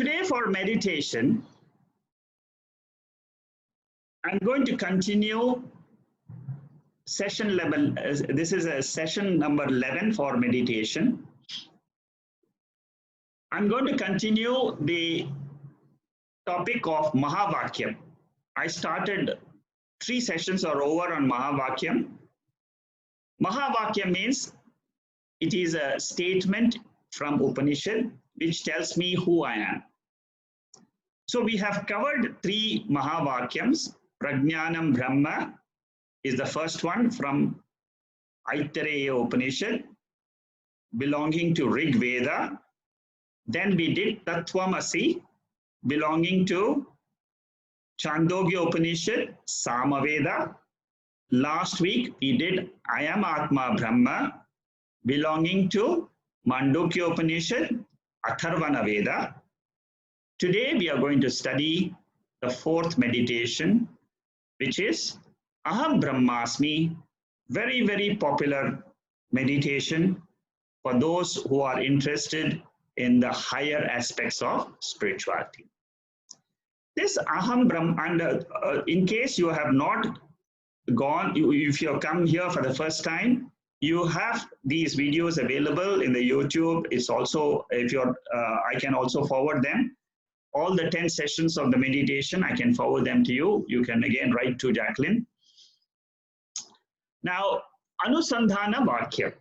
Today for meditation, I'm going to continue session level. This is a session number 11 for meditation. I'm going to continue the topic of Mahavakyam. I started 3 sessions or over on Mahavakyam. Mahavakyam means it is a statement from Upanishad which tells me who I am. So we have covered 3 Mahavakyams. Prajnanam Brahma is the first one from Aitareya Upanishad, belonging to Rig Veda. Then we did Tattvamasi, belonging to Chandogya Upanishad, Samaveda. Last week we did I am Atma Brahma, belonging to Mandukya Upanishad, Atharvana Veda. Today we are going to study the 4th meditation, which is Aham Brahmasmi, very, very popular meditation for those who are interested in the higher aspects of spirituality. This Aham Brahma, and in case you have not gone, if you have come here for the first time, you have these videos available in the YouTube. It's also, if you're, I can also forward them. All the 10 sessions of the meditation, I can forward them to you. You can again write to Jacqueline. Now, Anusandhana Vakya.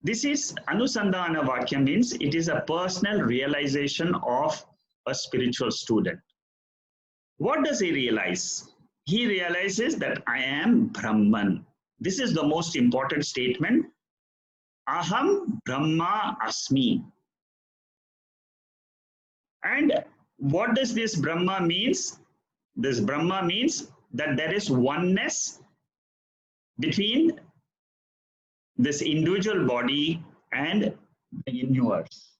This is Anusandhana Vakya means it is a personal realization of a spiritual student. What does he realize? He realizes that I am Brahman. This is the most important statement. Aham Brahma Asmi. And what does this Brahma means? This Brahma means that there is oneness between this individual body and the universe.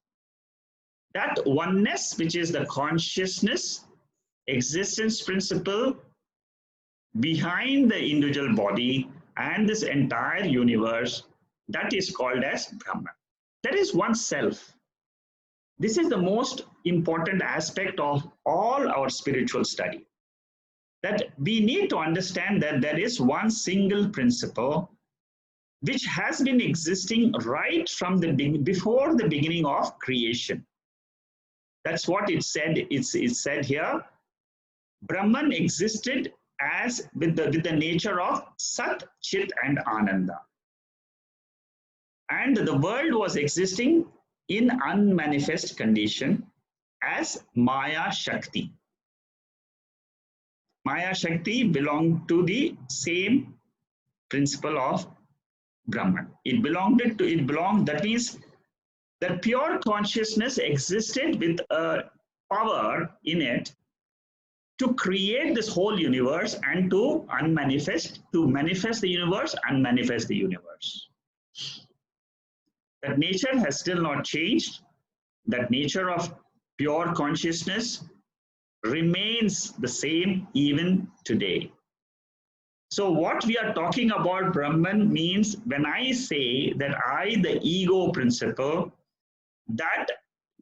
That oneness, which is the consciousness, existence principle behind the individual body and this entire universe, that is called as Brahman. That is oneself. This is the most important aspect of all our spiritual study. That we need to understand that there is one single principle which has been existing right from the before the beginning of creation. That's what it said. It's said here. Brahman existed as with the nature of Sat, Chit, and Ananda. And the world was existing in unmanifest condition as Maya Shakti. Maya Shakti belonged to the same principle of Brahman. That means that pure consciousness existed with a power in it to create this whole universe and to manifest the universe, unmanifest the universe. That nature has still not changed. That nature of pure consciousness remains the same even today. So what we are talking about Brahman means when I say that I, the ego principle, that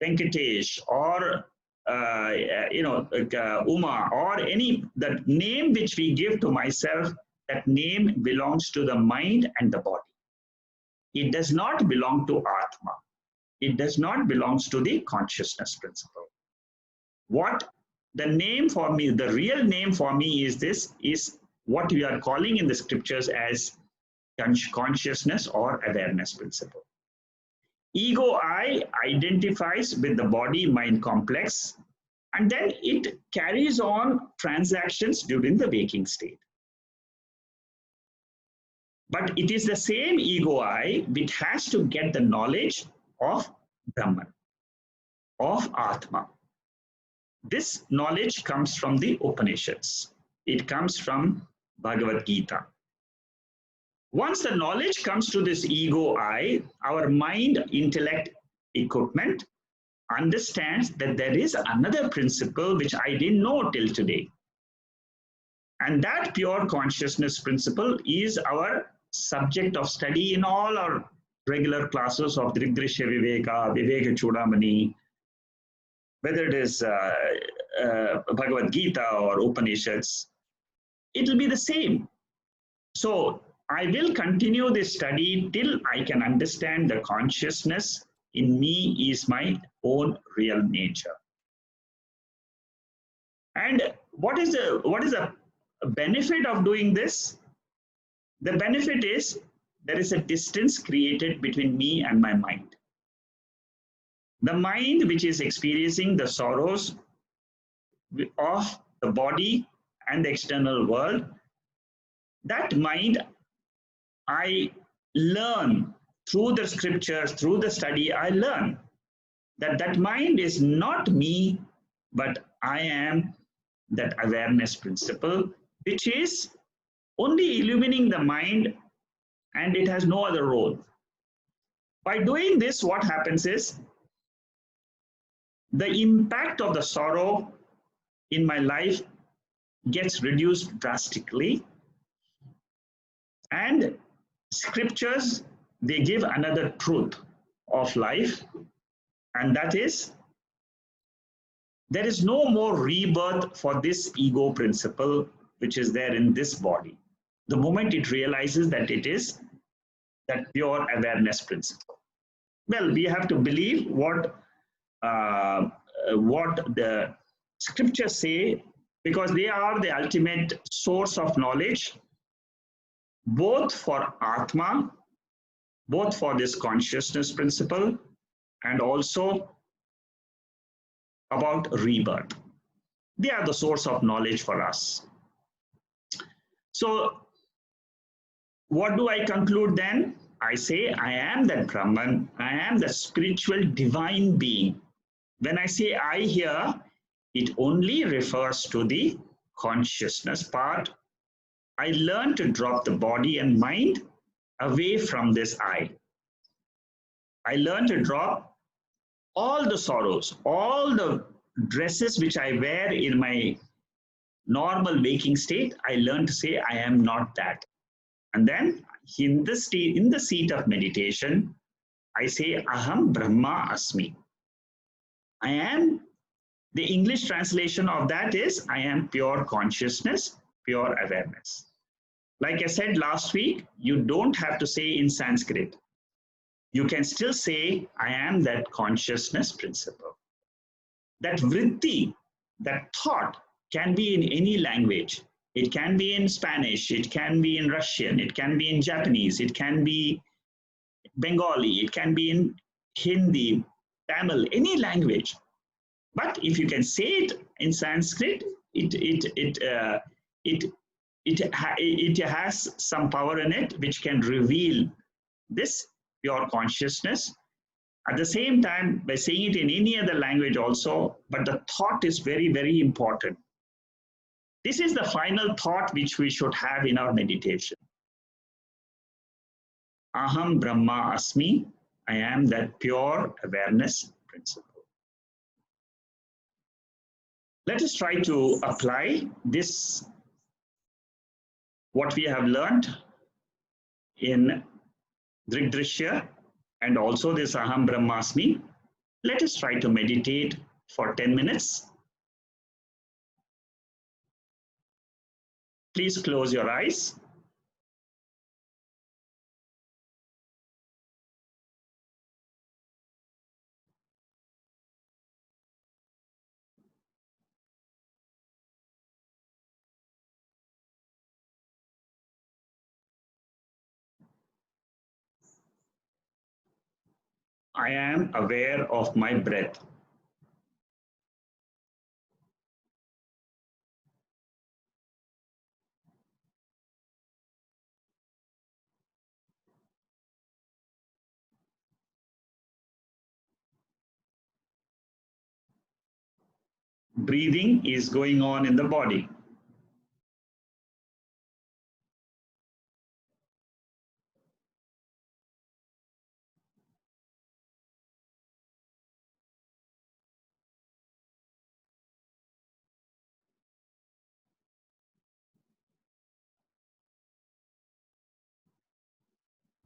Venkatesh or Uma or any, that name which we give to myself, that name belongs to the mind and the body. It does not belong to Atma. It does not belong to the consciousness principle. What the name for me, the real name for me is what we are calling in the scriptures as consciousness or awareness principle. Ego I identifies with the body-mind complex, and then it carries on transactions during the waking state. But it is the same ego I which has to get the knowledge of Brahman, of Atma. This knowledge comes from the Upanishads. It comes from Bhagavad Gita. Once the knowledge comes to this ego I, our mind, intellect, equipment understands that there is another principle which I didn't know till today. And that pure consciousness principle is our subject of study in all our regular classes of Drigdrishya Viveka, Viveka Chudamani, whether it is Bhagavad Gita or Upanishads, it will be the same. So I will continue this study till I can understand the consciousness in me is my own real nature. And what is the benefit of doing this? The benefit is there is a distance created between me and my mind. The mind, which is experiencing the sorrows of the body and the external world, that mind, I learn through the scriptures, through the study, I learn that that mind is not me, but I am that awareness principle, which is only illumining the mind, and it has no other role. By doing this, what happens is the impact of the sorrow in my life gets reduced drastically, and scriptures, they give another truth of life, and that is there is no more rebirth for this ego principle which is there in this body. The moment it realizes that it is that pure awareness principle. Well, we have to believe what the scriptures say, because they are the ultimate source of knowledge, both for Atma, both for this consciousness principle, and also about rebirth. They are the source of knowledge for us. So, what do I conclude then? I say, I am that Brahman, I am the spiritual divine being. When I say I here, it only refers to the consciousness part. I learn to drop the body and mind away from this I. I learn to drop all the sorrows, all the dresses which I wear in my normal waking state. I learn to say, I am not that. And then in the seat of meditation, I say, Aham Brahma Asmi. I am, the English translation of that is, I am pure consciousness, pure awareness. Like I said last week, you don't have to say in Sanskrit. You can still say, I am that consciousness principle. That vritti, that thought, can be in any language. It can be in Spanish, it can be in Russian, it can be in Japanese, it can be Bengali, it can be in Hindi, Tamil, any language. But if you can say it in Sanskrit, it has some power in it which can reveal this pure consciousness. At the same time, by saying it in any other language also, but the thought is very, very important. This is the final thought which we should have in our meditation. Aham Brahma Asmi, I am that pure awareness principle. Let us try to apply this, what we have learned in Drigdrishya and also this Aham Brahmasmi. Let us try to meditate for 10 minutes. Please close your eyes. I am aware of my breath. Breathing is going on in the body.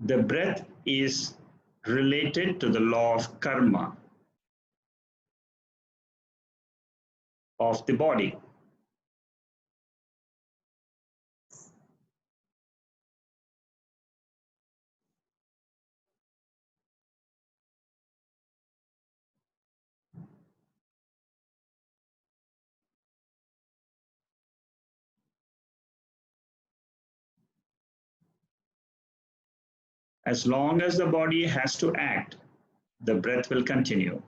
The breath is related to the law of karma. of the body. As long as the body has to act, the breath will continue.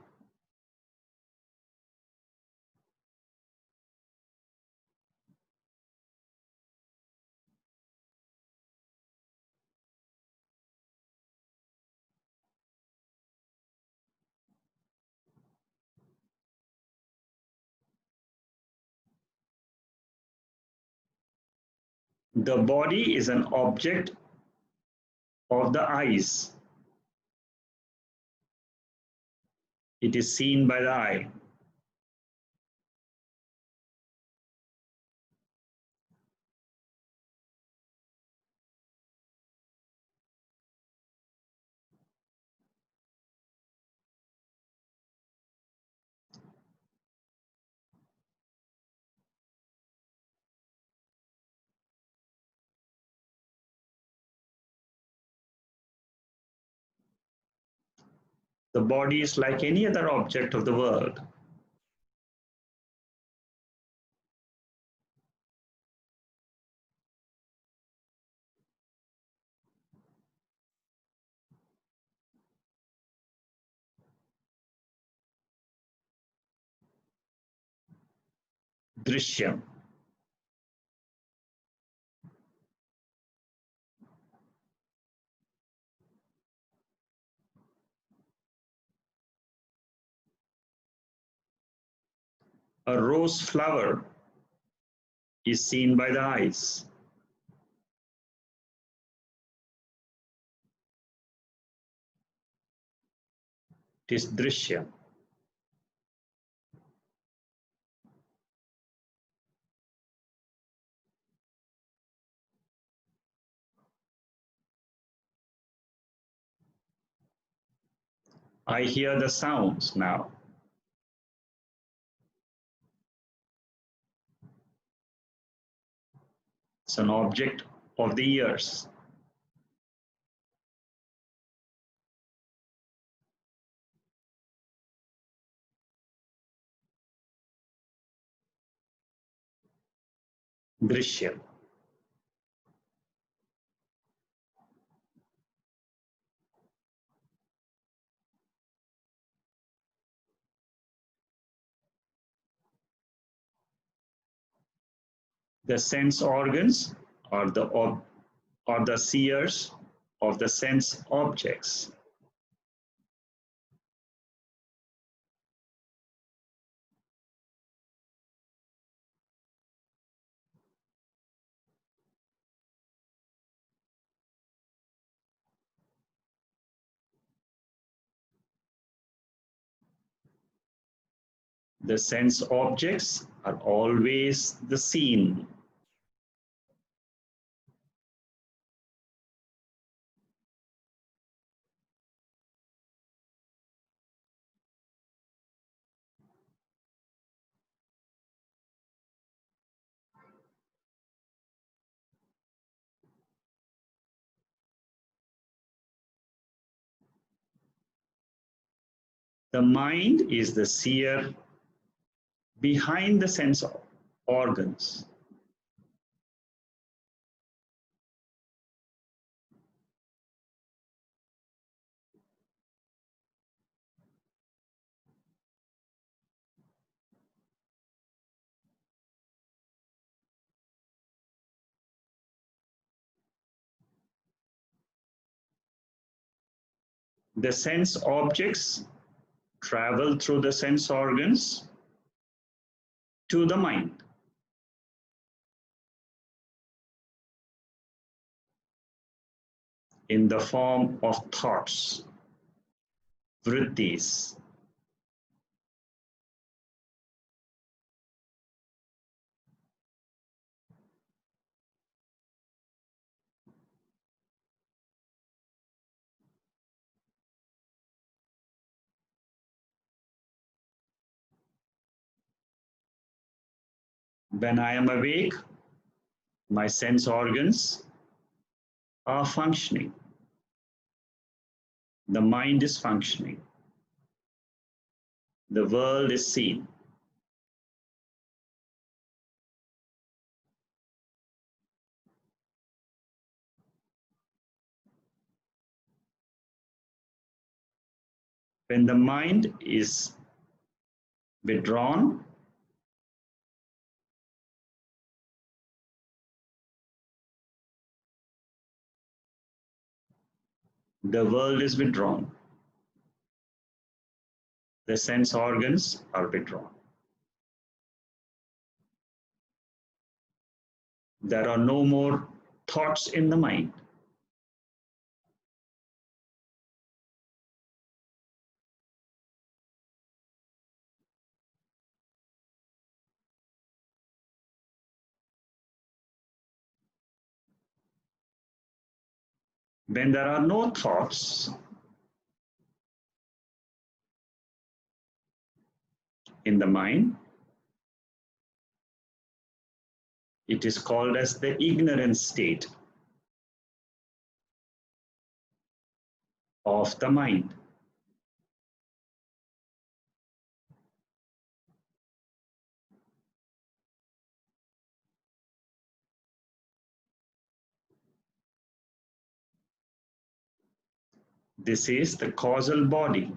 The body is an object of the eyes. It is seen by the eye. The body is like any other object of the world. Drishyam. A rose flower is seen by the eyes. It is Drishyam. I hear the sounds now. It's an object of the ears. Drishyam. The sense organs are the seers of the sense objects. The sense objects are always the seen. The mind is the seer behind the sense organs. The sense objects travel through the sense organs to the mind. In the form of thoughts, vrittis. When I am awake, my sense organs are functioning. The mind is functioning. The world is seen. When the mind is withdrawn, the world is withdrawn. The sense organs are withdrawn. There are no more thoughts in the mind. When there are no thoughts in the mind, it is called as the ignorant state of the mind. This is the causal body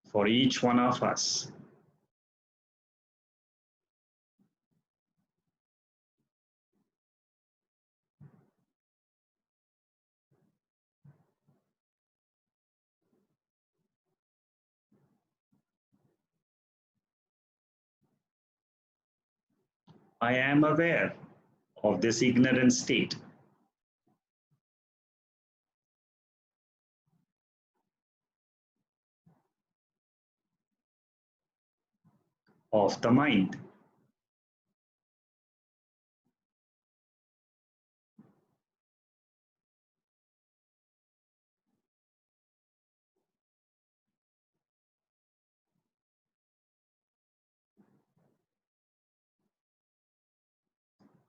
for each one of us. I am aware of this ignorant state. Of the mind.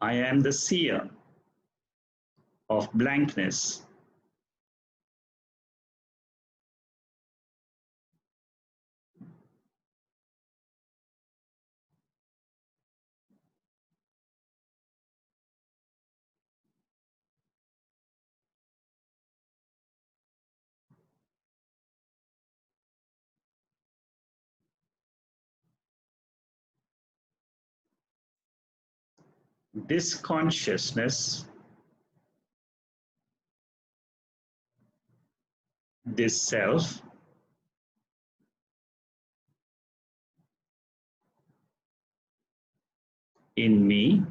I am the seer of blankness. This consciousness, this self, in me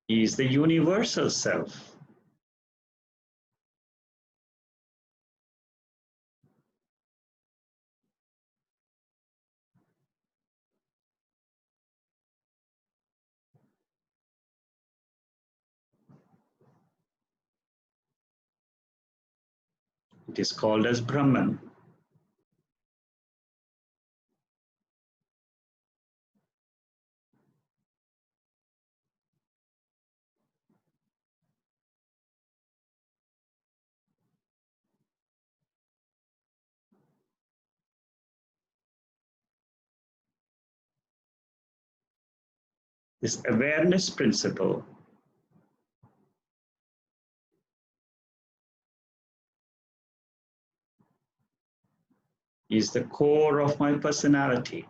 is the universal self. It is called as Brahman. This awareness principle is the core of my personality.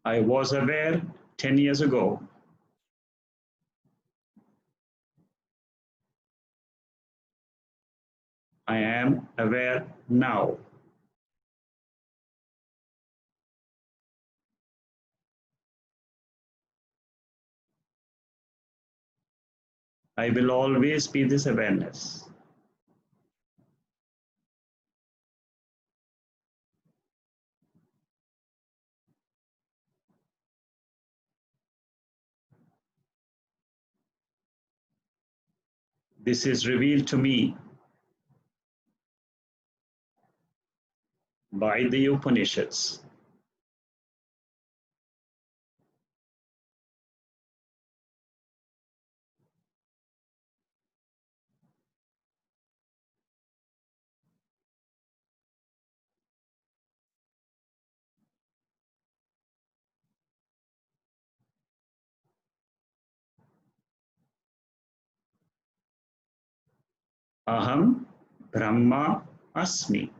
I was aware 10 years ago. I am aware now. I will always be this awareness. This is revealed to me by the Upanishads. Aham Brahma Asmi.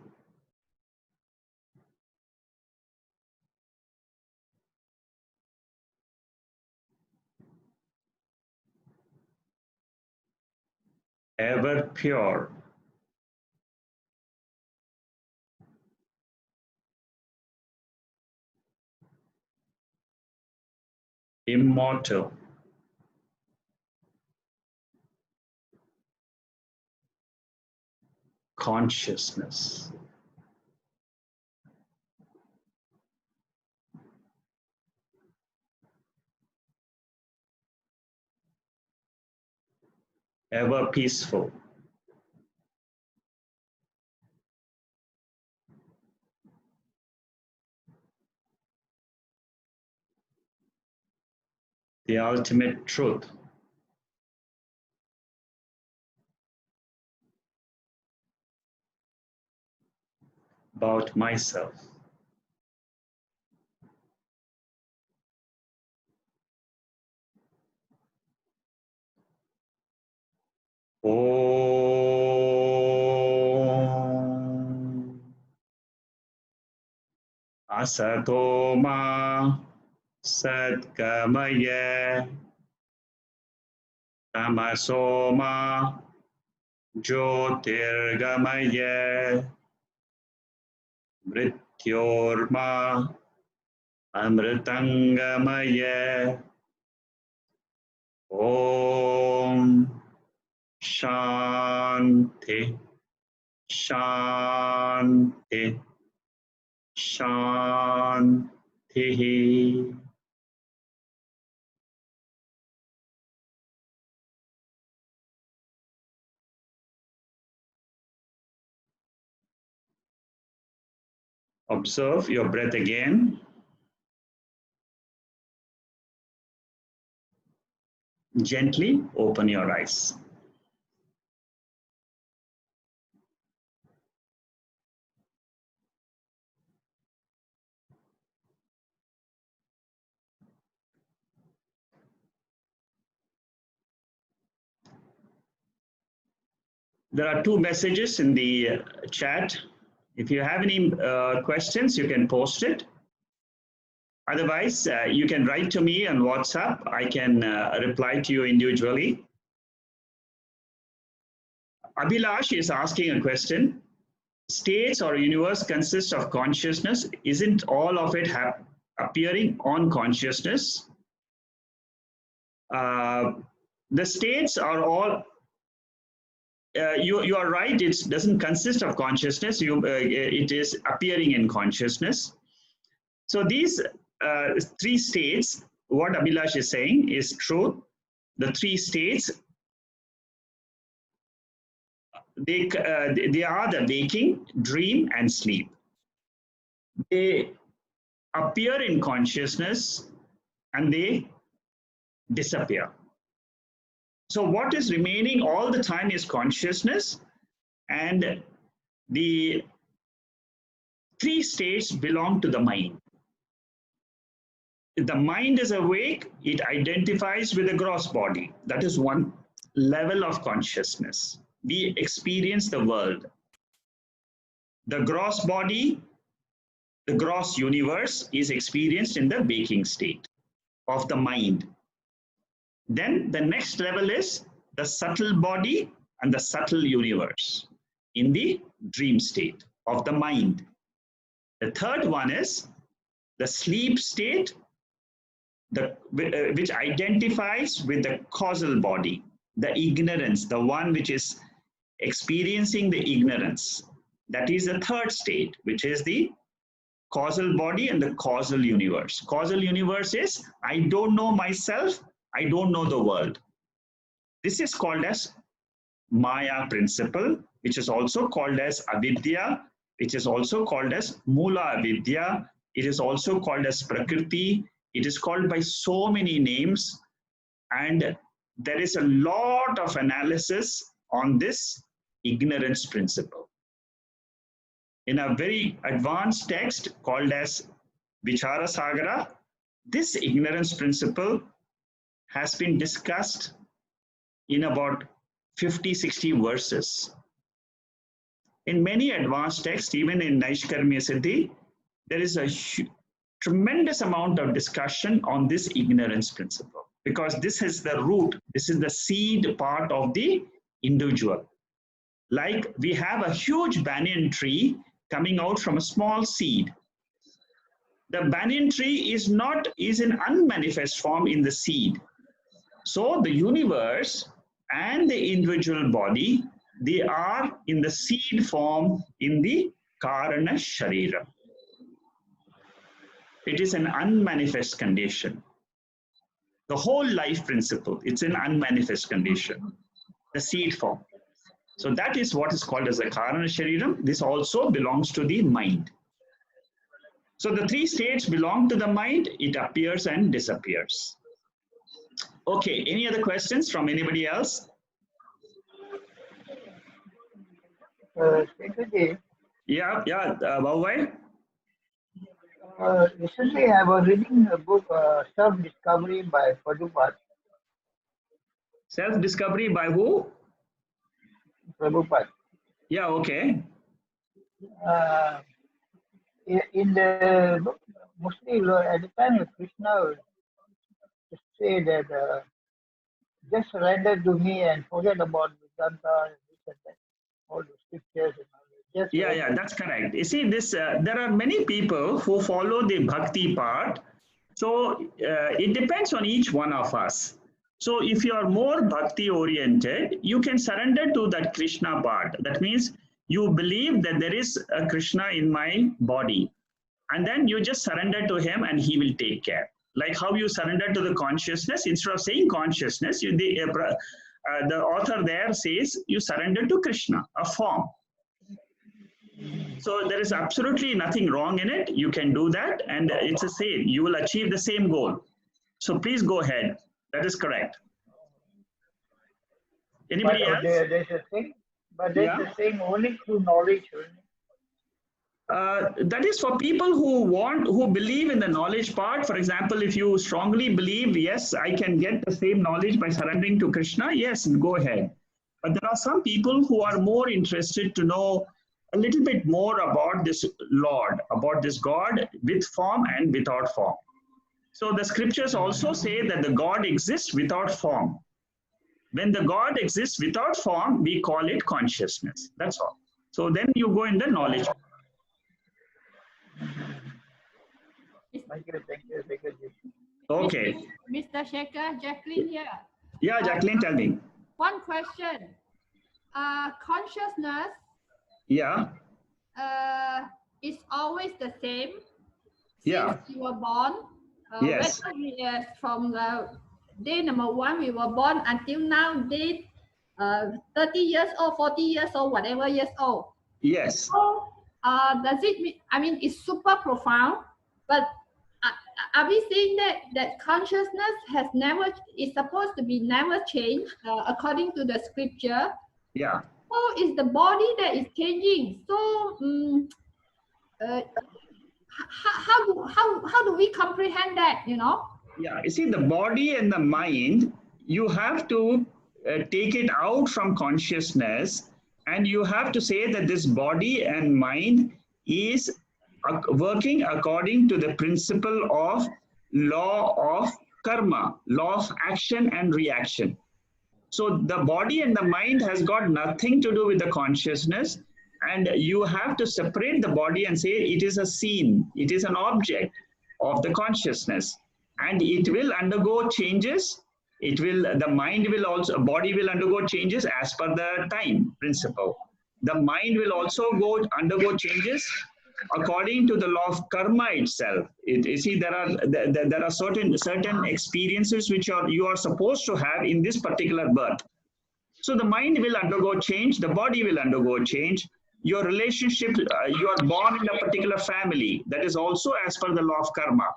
Ever pure, immortal, consciousness. Ever peaceful, the ultimate truth. About myself. Om Asato Ma Sádgamaya Tamaso Ma Jyotirgamaya Mrityorma Amritangamaya. Om Shanti Shanti Shanti. Observe your breath again. Gently open your eyes. There are two messages in the chat. If you have any questions, you can post it. Otherwise, you can write to me on WhatsApp. I can reply to you individually. Abhilash is asking a question. States or universe consists of consciousness. Isn't all of it appearing on consciousness? The states are all you are right, it doesn't consist of consciousness, it is appearing in consciousness. So these three states, what Abhilash is saying is true. The three states, they are the waking, dream, and sleep. They appear in consciousness and they disappear. So what is remaining all the time is consciousness, and the three states belong to the mind. If the mind is awake, it identifies with the gross body. That is one level of consciousness. We experience the world. The gross body, the gross universe is experienced in the waking state of the mind. Then the next level is the subtle body and the subtle universe in the dream state of the mind. The third one is the sleep state, which identifies with the causal body, the ignorance, the one which is experiencing the ignorance. That is the third state, which is the causal body and the causal universe. Causal universe is, I don't know myself, I don't know the world. This is called as Maya principle, which is also called as avidya, which is also called as Mula avidya. It is also called as Prakriti. It is called by so many names. And there is a lot of analysis on this ignorance principle. In a very advanced text called as Vichara Sagara, this ignorance principle has been discussed in about 50-60 verses. In many advanced texts, even in Naishkarmya Siddhi, there is a tremendous amount of discussion on this ignorance principle, because this is the root, this is the seed part of the individual. Like we have a huge banyan tree coming out from a small seed. The banyan tree is in unmanifest form in the seed. So the universe and the individual body, they are in the seed form in the Karana Sharira. It is an unmanifest condition. The whole life principle, it's an unmanifest condition, the seed form. So that is what is called as the Karana Shariram. This also belongs to the mind. So the three states belong to the mind, it appears and disappears. Okay, any other questions from anybody else? Yeah, Bhavai? Recently, I was reading a book, Self-Discovery by Prabhupada. Self-discovery by who? Prabhupada. Yeah, okay. In the book, mostly at the time of Krishna would say that just surrender to me and forget about Vedanta and this and that, all the scriptures and all that. Just yeah, that's correct. You see, this there are many people who follow the bhakti part. So it depends on each one of us. So if you are more bhakti oriented, you can surrender to that Krishna part. That means you believe that there is a Krishna in my body. And then you just surrender to him and he will take care. Like how you surrender to the consciousness, instead of saying consciousness, the author there says you surrender to Krishna, a form. So there is absolutely nothing wrong in it. You can do that and it's the same. You will achieve the same goal. So please go ahead. That is correct. Anybody else? There's a thing, but there's a thing only through knowledge. That is for people who believe in the knowledge part. For example, if you strongly believe, yes, I can get the same knowledge by surrendering to Krishna, yes, go ahead. But there are some people who are more interested to know a little bit more about this Lord, about this God with form and without form. So the scriptures also say that the God exists without form. When the God exists without form, we call it consciousness. That's all. So then you go in the knowledge. Thank you. Okay. Mr. Shekhar, Jacqueline here. Yeah, Jacqueline, tell me. One question. Consciousness is always the same since you were born. Yes. Whether we are from the day number one we were born until now, day 30 years old, 40 years old, whatever years old. Yes. So does it mean, I mean, it's super profound, but are we saying that consciousness is supposed to be never changed according to the scripture? Yeah. So it's the body that is changing. So how do we comprehend that, you know? Yeah, you see, the body and the mind, you have to take it out from consciousness, and you have to say that this body and mind is working according to the principle of law of karma, law of action and reaction. So the body and the mind has got nothing to do with the consciousness, and you have to separate the body and say it is a scene, it is an object of the consciousness, and it will undergo changes The mind will also, body will undergo changes as per the time principle. The mind will also undergo changes according to the law of karma itself. You see, there are certain experiences which you are supposed to have in this particular birth. So the mind will undergo change, the body will undergo change. Your relationship, you are born in a particular family, that is also as per the law of karma.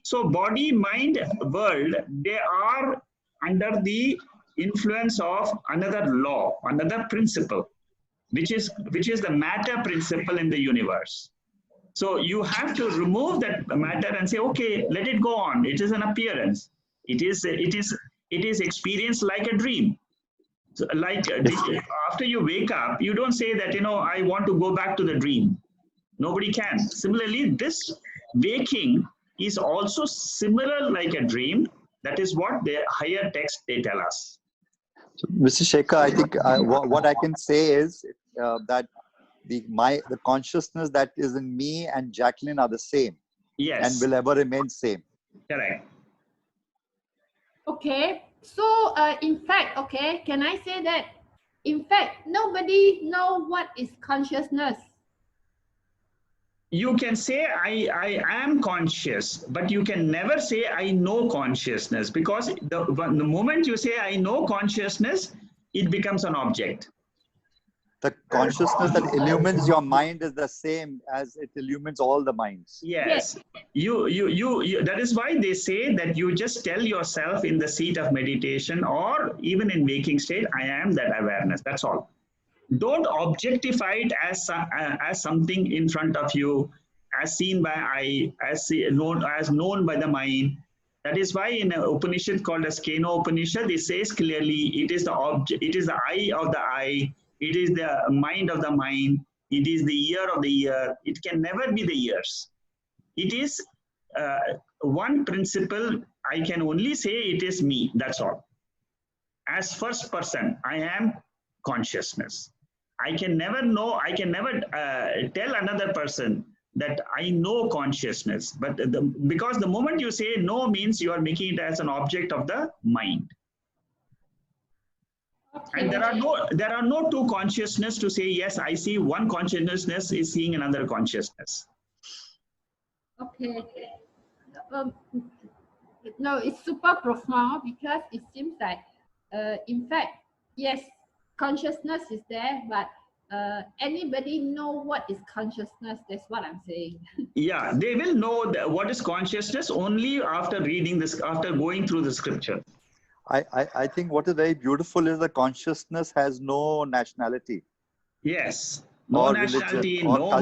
So body, mind, world, they are under the influence of another law, another principle, which is the matter principle in the universe. So you have to remove that matter and say, okay, let it go on. It is an appearance. It is experienced like a dream. So after you wake up, you don't say that, I want to go back to the dream. Nobody can. Similarly, this waking is also similar like a dream. That is what the higher text they tell us. So, Mr. Shekhar, I think what I can say is that the consciousness that is in me and Jacqueline are the same. Yes. And will ever remain same. Correct. Okay. So in fact, can I say that in fact nobody know what is consciousness? You can say I am conscious, but you can never say I know consciousness, because the moment you say I know consciousness, it becomes an object. The consciousness that illumines your mind is the same as it illumines all the minds. Yes. You that is why they say that you just tell yourself in the seat of meditation or even in waking state, I am that awareness. That's all. Don't objectify it as something in front of you, as seen by eye, as known by the mind. That is why in an Upanishad called as Keno Upanishad, it says clearly it is the object, it is the eye of the eye, it is the mind of the mind, it is the ear of the ear. It can never be the ears. It is one principle. I can only say it is me. That's all. As first person, I am consciousness. I can never tell another person that I know consciousness. But because the moment you say no means you are making it as an object of the mind. Okay. And there are no two consciousness to say, yes, I see one consciousness is seeing another consciousness. Okay. No, it's super profound, because it seems like, in fact, yes, consciousness is there, but anybody know what is consciousness? That's what I'm saying. Yeah, they will know what is consciousness only after reading this, after going through the scripture. I think what is very beautiful is the consciousness has no nationality. Yes. No nationality, no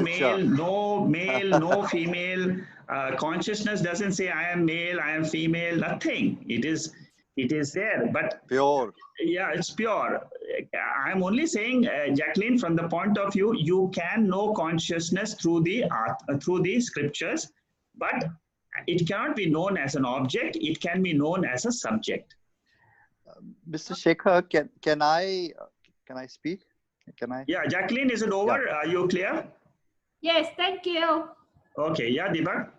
male, no female. Consciousness doesn't say I am male, I am female, nothing. It is there, but pure. Yeah, it's pure. I'm only saying, Jacqueline, from the point of view, you can know consciousness through the scriptures, but it cannot be known as an object. It can be known as a subject. Mr. Shekhar, can I speak? Can I? Yeah, Jacqueline, is it over? Yeah. Are you clear? Yes, thank you. Okay, yeah, Deepak?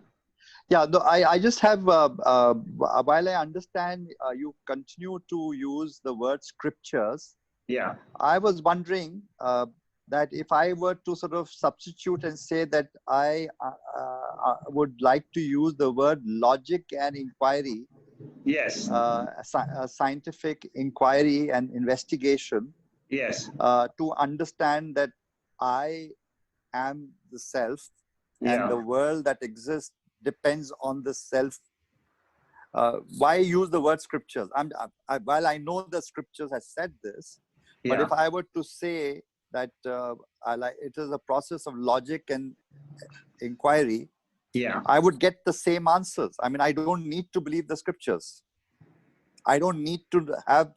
Yeah, no, I just have, while I understand you continue to use the word scriptures, yeah, I was wondering that if I were to sort of substitute and say that I would like to use the word logic and inquiry, yes, scientific inquiry and investigation, yes, to understand that I am the self, and the world that exists depends on the self. Why use the word scriptures? While I know the scriptures has said this, but if I were to say that it is a process of logic and inquiry, I would get the same answers. I mean, I don't need to believe the scriptures. I don't need to have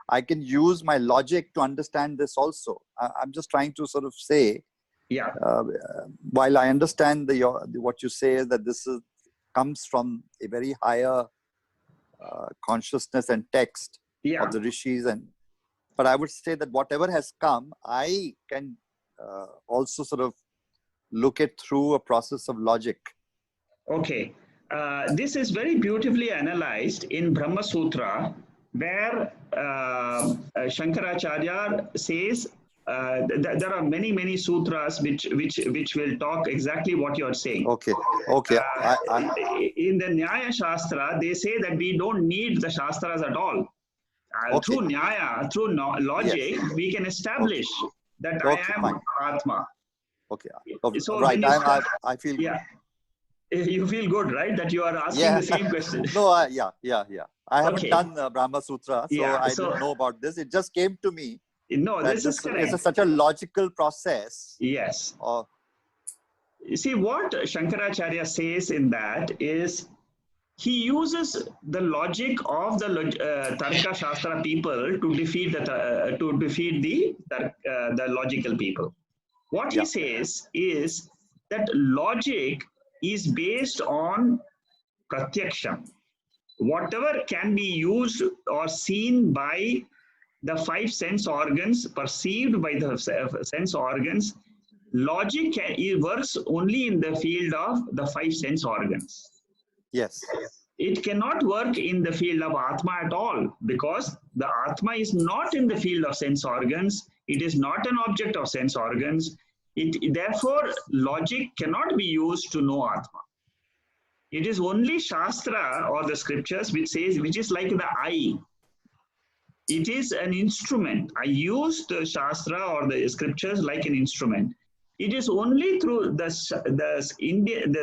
I can use my logic to understand this also. I'm just trying to sort of say, while I understand what you say is that this comes from a very higher consciousness and text of the rishis, but I would say that whatever has come, I can also sort of look it through a process of logic. Okay. this is very beautifully analyzed in Brahma Sutra, where Shankaracharya says there are many sutras which will talk exactly what you are saying. Okay. In the Nyaya Shastra, they say that we don't need the Shastras at all. Through Nyaya, through logic, yes, we can establish that I am fine. Atma. Okay. So right. I feel. Yeah. You feel good, right? That you are asking the same question. No, yeah. I haven't done Brahma Sutra, so I didn't know about this. It just came to me. No, this is correct. It's such a logical process. Yes. You see, what Shankaracharya says in that is he uses the logic of the Tarka Shastra people to defeat the logical people. What he says is that logic is based on pratyaksha. Whatever can be used or seen by the five sense organs, perceived by the sense organs, logic works only in the field of the five sense organs. Yes. It cannot work in the field of Atma at all, because the Atma is not in the field of sense organs. It is not an object of sense organs. Therefore, logic cannot be used to know Atma. It is only Shastra or the scriptures which is like the eye. It is an instrument. I use the Shastra or the scriptures like an instrument. It is only through the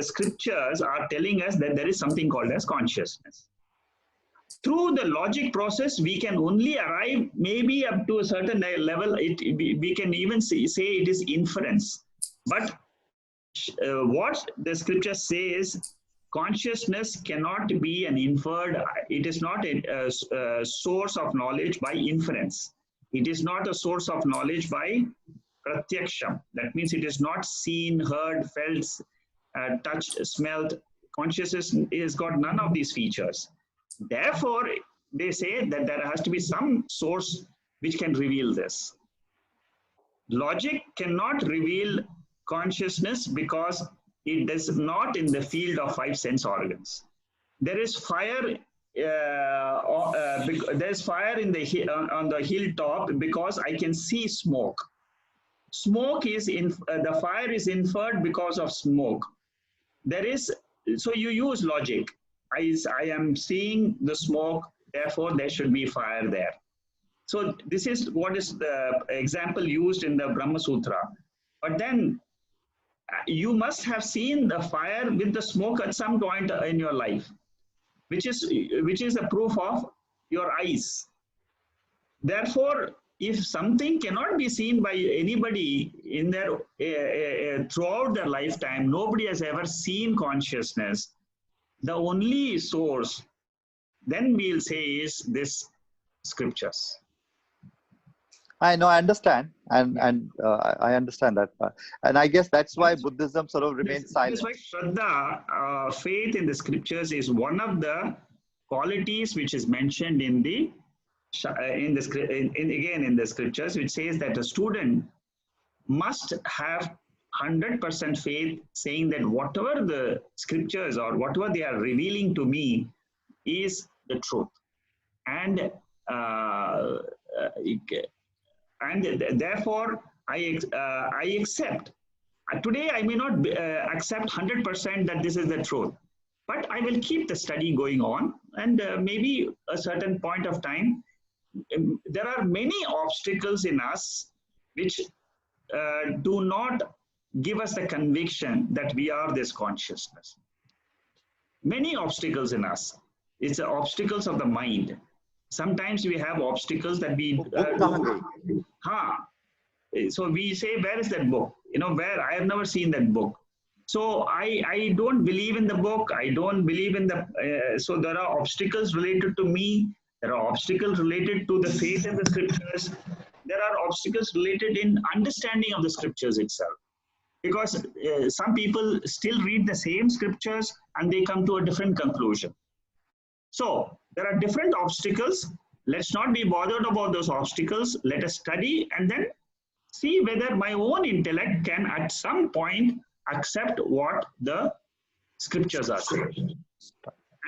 scriptures are telling us that there is something called as consciousness. Through the logic process, we can only arrive maybe up to a certain level. We can even say it is inference. But what the scripture says, consciousness cannot be an inferred. It is not a source of knowledge by inference. It is not a source of knowledge by pratyaksha. That means it is not seen, heard, felt, touched, smelled. Consciousness has got none of these features. Therefore, they say that there has to be some source which can reveal this. Logic cannot reveal consciousness because it is not in the field of five sense organs. There is fire. There's fire on the hilltop because I can see smoke. Smoke is the fire is inferred because of smoke. So you use logic. I am seeing the smoke, therefore there should be fire there. So this is what is the example used in the Brahma Sutra. But then you must have seen the fire with the smoke at some point in your life, which is the proof of your eyes. Therefore, if something cannot be seen by anybody in their throughout their lifetime, nobody has ever seen consciousness, the only source then we'll say is this scriptures. I know, I understand, and I understand that, and I guess that's why Buddhism sort of remains silent. That's why Shraddha, faith in the scriptures, is one of the qualities which is mentioned in the scriptures, which says that a student must have 100% faith, saying that whatever the scriptures or whatever they are revealing to me is the truth, and therefore I accept. Today I may not accept 100% that this is the truth, but I will keep the study going on, and maybe a certain point of time, there are many obstacles in us which do not give us the conviction that we are this consciousness. Many obstacles in us. It's the obstacles of the mind. Sometimes we have obstacles that we so we say, where is that book? Where? I have never seen that book. So I don't believe in the book. I don't believe in the so there are obstacles related to me. There are obstacles related to the faith in the scriptures. There are obstacles related in understanding of the scriptures itself. Because some people still read the same scriptures and they come to a different conclusion. So there are different obstacles. Let's not be bothered about those obstacles. Let us study and then see whether my own intellect can at some point accept what the scriptures are saying.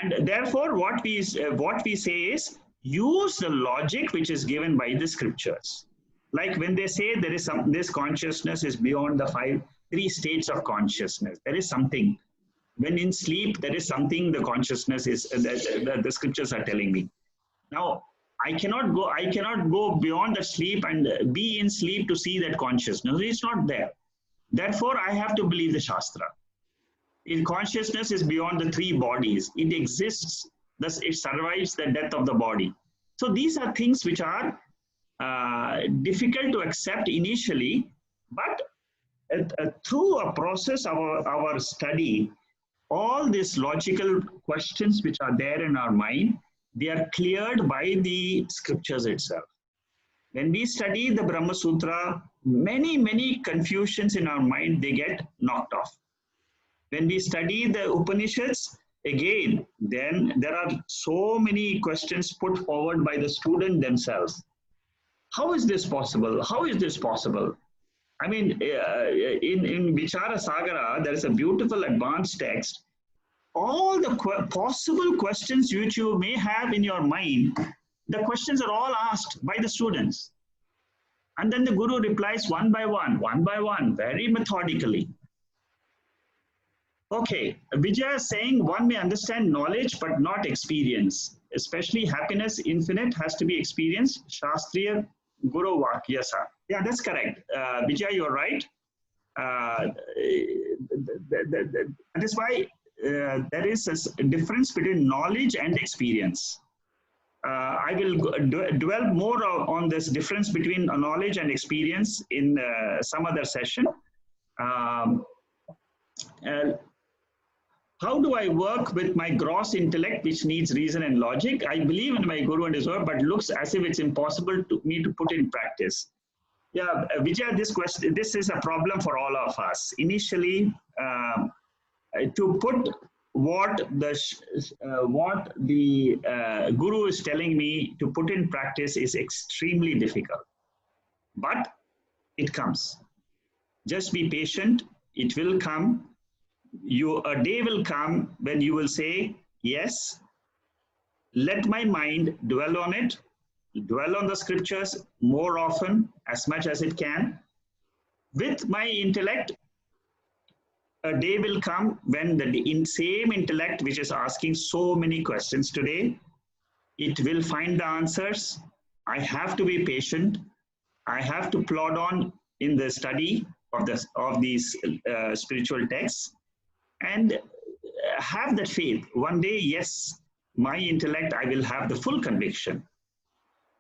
And therefore, what we say is use the logic which is given by the scriptures. Like when they say there is this consciousness is beyond the three states of consciousness. There is something. When in sleep, there is something. The consciousness is the scriptures are telling me. Now, I cannot go beyond the sleep and be in sleep to see that consciousness. It's not there. Therefore, I have to believe the Shastra. Consciousness is beyond the three bodies. It exists, thus it survives the death of the body. So these are things which are difficult to accept initially, but through a process of our study, all these logical questions which are there in our mind, they are cleared by the scriptures itself. When we study the Brahma Sutra, many confusions in our mind, they get knocked off. When we study the Upanishads, again, then there are so many questions put forward by the student themselves. How is this possible? How is this possible? I mean, in Vichara Sagara, there is a beautiful advanced text. All the possible questions which you may have in your mind, the questions are all asked by the students. And then the Guru replies one by one, very methodically. Okay, Vijaya is saying one may understand knowledge but not experience. Especially happiness infinite has to be experienced. Shastriya Guru Vakyasa. Yeah, that's correct. Vijaya, you're right. That is why there is a difference between knowledge and experience. I will dwell more on this difference between knowledge and experience in some other session. How do I work with my gross intellect, which needs reason and logic? I believe in my Guru and his word, but looks as if it's impossible to me to put in practice. Yeah, Vijay, this is a problem for all of us. Initially, to put what the Guru is telling me to put in practice is extremely difficult. But it comes. Just be patient. It will come. A day will come when you will say, yes, let my mind dwell on it, dwell on the scriptures more often, as much as it can. With my intellect, a day will come when the same intellect which is asking so many questions today, it will find the answers. I have to be patient. I have to plod on in the study of these spiritual texts. And have that faith. One day, yes, my intellect, I will have the full conviction.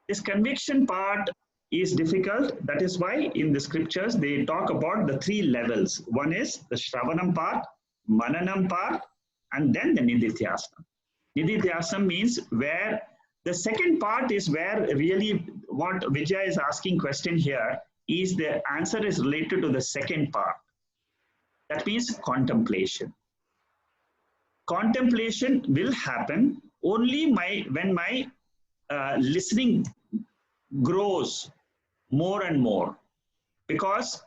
This conviction part is difficult. That is why in the scriptures, they talk about the three levels. One is the Shravanam part, Mananam part, and then the Nididhyasana. Nididhyasana means where the second part is where really what Vijay is asking question here is the answer is related to the second part. That means contemplation. Contemplation will happen only when my listening grows more and more, because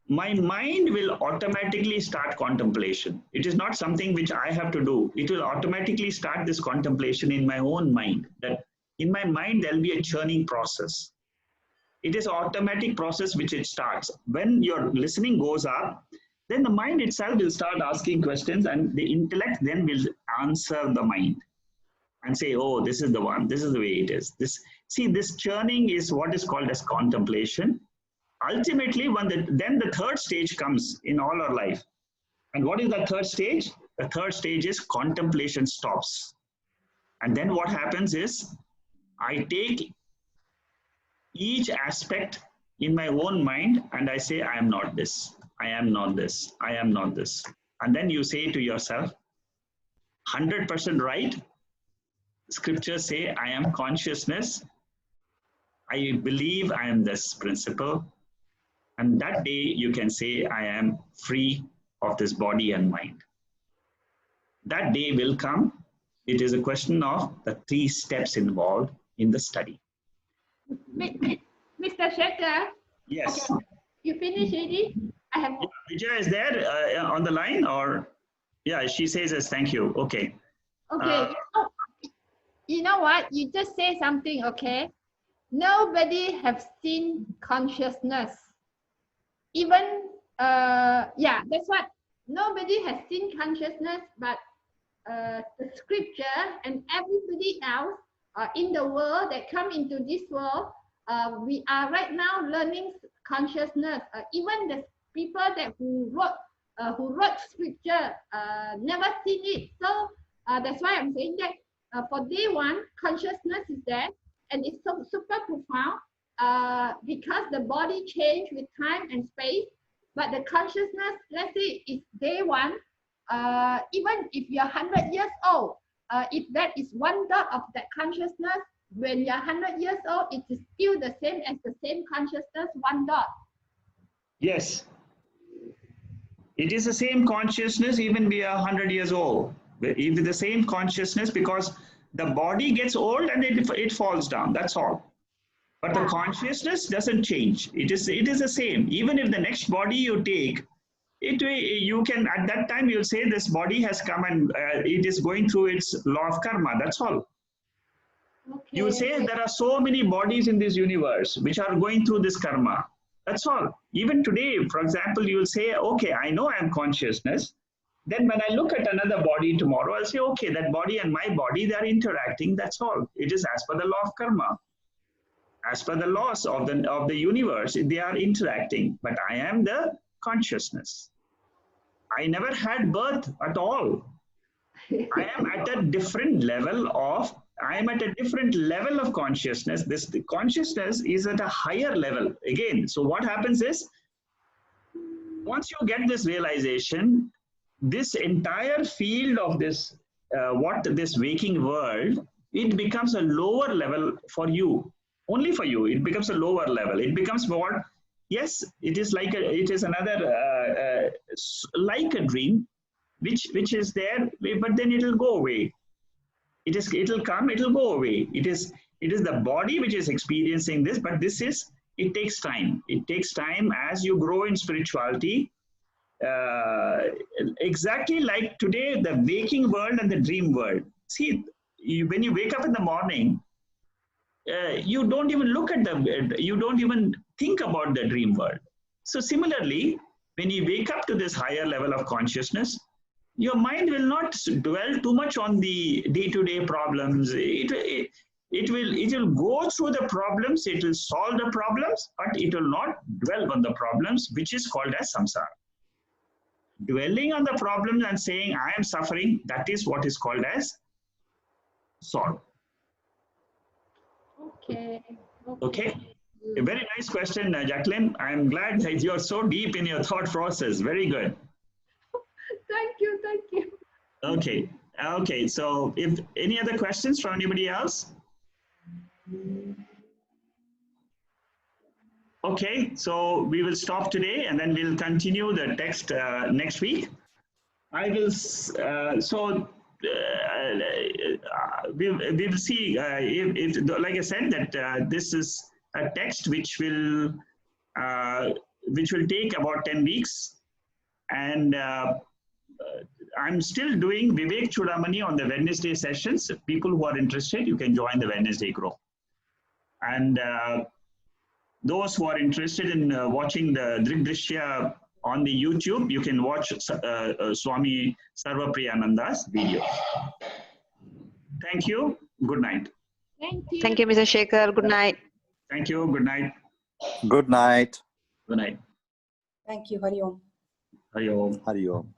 my mind will automatically start contemplation. It is not something which I have to do. It will automatically start this contemplation in my own mind. That in my mind, there will be a churning process. It is an automatic process which it starts. When your listening goes up, then the mind itself will start asking questions, and the intellect then will answer the mind and say, oh, this is the one, this is the way it is. This churning is what is called as contemplation. Ultimately, then the third stage comes in all our life. And what is the third stage? The third stage is contemplation stops. And then what happens is, I take each aspect in my own mind and I say, I am not this. I am not this, I am not this. And then you say to yourself, 100% right. Scriptures say, I am consciousness. I believe I am this principle. And that day you can say, I am free of this body and mind. That day will come. It is a question of the 3 steps involved in the study. Mr. Shekhar? Yes. Okay. You finished already? Vijaya is there on the line, or? Yeah, she says yes, thank you. Okay. Okay, you know what? You just say something, okay? Nobody has seen consciousness. Even, yeah, that's what. Nobody has seen consciousness, but the scripture and everybody else in the world that come into this world, we are right now learning consciousness. Even the people that who wrote scripture never seen it. So that's why I'm saying that for day one, consciousness is there, and it's so super profound because the body change with time and space, but the consciousness, let's say it's day one. Even if you're 100 years old, if that is one dot of that consciousness, when you're 100 years old, it is still the same as the same consciousness, one dot. Yes. It is the same consciousness even we are 100 years old. It is the same consciousness because the body gets old and it falls down. That's all. But the consciousness doesn't change. It is the same. Even if the next body you take, you can at that time you'll say this body has come and it is going through its law of karma. That's all. Okay. You will say there are so many bodies in this universe which are going through this karma. That's all. Even today, for example, you will say, okay, I know I am consciousness. Then when I look at another body tomorrow, I'll say, okay, that body and my body, they are interacting. That's all. It is as per the law of karma. As per the laws of the universe, they are interacting. But I am the consciousness. I never had birth at all. I am at a different level of consciousness. The consciousness is at a higher level again. So what happens is, once you get this realization, this entire field of this, this waking world, it becomes a lower level for you. Only for you, it becomes a lower level. It becomes more, yes, it is like another, like a dream, which is there, but then it'll go away. It'll come, it'll go away. It is the body which is experiencing this, but it takes time. It takes time as you grow in spirituality. Exactly like today, the waking world and the dream world. See, when you wake up in the morning, you don't even look at you don't even think about the dream world. So similarly, when you wake up to this higher level of consciousness, your mind will not dwell too much on the day-to-day problems. It will go through the problems, it will solve the problems, but it will not dwell on the problems, which is called as samsara. Dwelling on the problems and saying, I am suffering, that is what is called as sorrow. Okay. A very nice question, Jacqueline. I'm glad that you're so deep in your thought process. Very good. Thank you. Okay. So, if any other questions from anybody else? Okay. So we will stop today, and then we'll continue the text next week. I will. We will see if, like I said, that this is a text which will take about 10 weeks, and I'm still doing Vivek Chudamani on the Wednesday sessions. People who are interested, you can join the Wednesday group. And those who are interested in watching the Drigdrishya on the YouTube, you can watch Swami Sarvapriyananda's video. Thank you. Good night. Thank you, Mr. Shekhar. Good night. Thank you. Good night. Good night. Good night. Thank you. Hari Om. Hari Om. Hari Om.